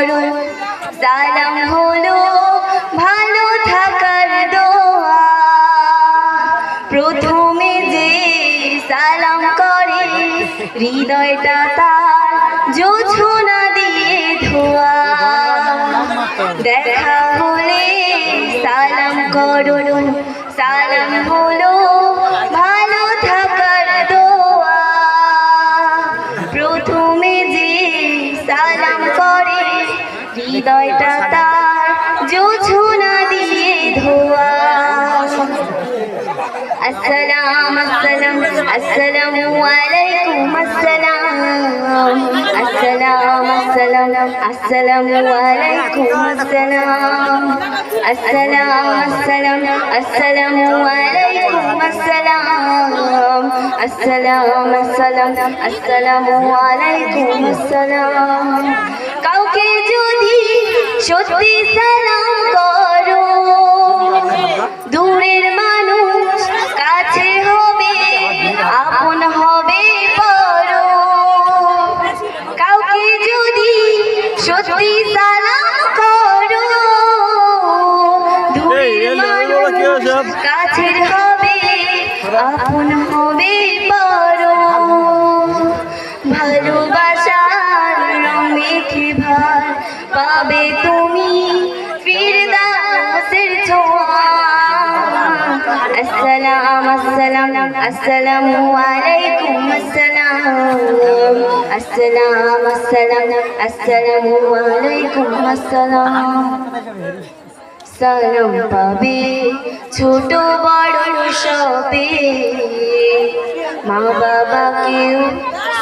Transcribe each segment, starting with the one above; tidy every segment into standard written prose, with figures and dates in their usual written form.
করুন সালাম হলো ভালো থাকার দোয়া। প্রথমে যে সালাম করে হৃদয়টা তার জোছনা দিয়ে ধোয়া। দেখা হলে সালাম করুন সালাম হলো ভালো থাকার দোয়া। প্রথমে যে সালাম করে হৃদয়টা তার জোছনা দিয়ে ধোয়া। আসসালাম আসসালাম আসসালামু আলাইকুম আসসালাম আসসালাম আসসালাম আসসালামু আলাইকুম আসসালাম আসসালাম আসসালাম আসসালামু আলাইকুম আসসালাম আসসালাম আসসালাম আসসালামু আলাইকুম আসসালাম। কাউকে যদি সত্যি সালাম করো দূরের মানুষ কাছে হবে আপন হবে পর। কাউকে যদি সত্যি সালাম করো দূরের মানুষ কাছের হবে আপন হবে পর। ভালোবাসার মেখে ভার পাবে তুমি ফিরদাউসের ছোঁয়া। আসসালাম আসসালাম আসসালামু আলাইকুম আসসালাম আসসালাম আসসালাম আসসালামু আলাইকুম আসসালাম। সালাম পাবে ছোট বড় সবে মা বাবাকেও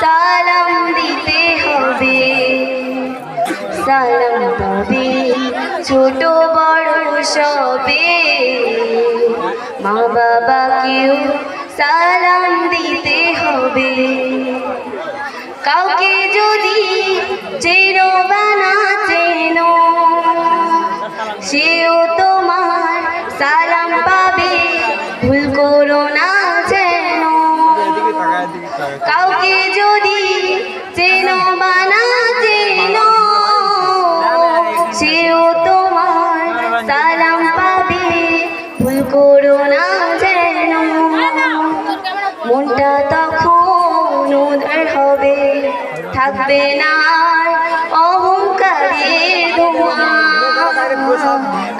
সালাম দিতে হবে। সালাম পাবে ছোট বড় সবে মা বাবাকেও সালাম দিতে হবে। কাউকে যদি চেনো বা না চেনো সেও তোমার সালাম পাবে ভুল করো না যেন। কাউকে যদি চেনো বা না চেনো সেও তোমার সালাম পাবে ভুল করো না যেন। মনটা তখন উদার হবে থাকবে না অহংকারের ধোঁয়া।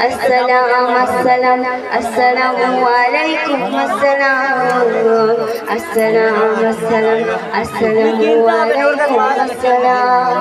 আসসালাম আসসালাম আসসালামু আলাইকুম আসসালাম আসসালাম আসসালাম আসসালামু আলাইকুম আসসালাম।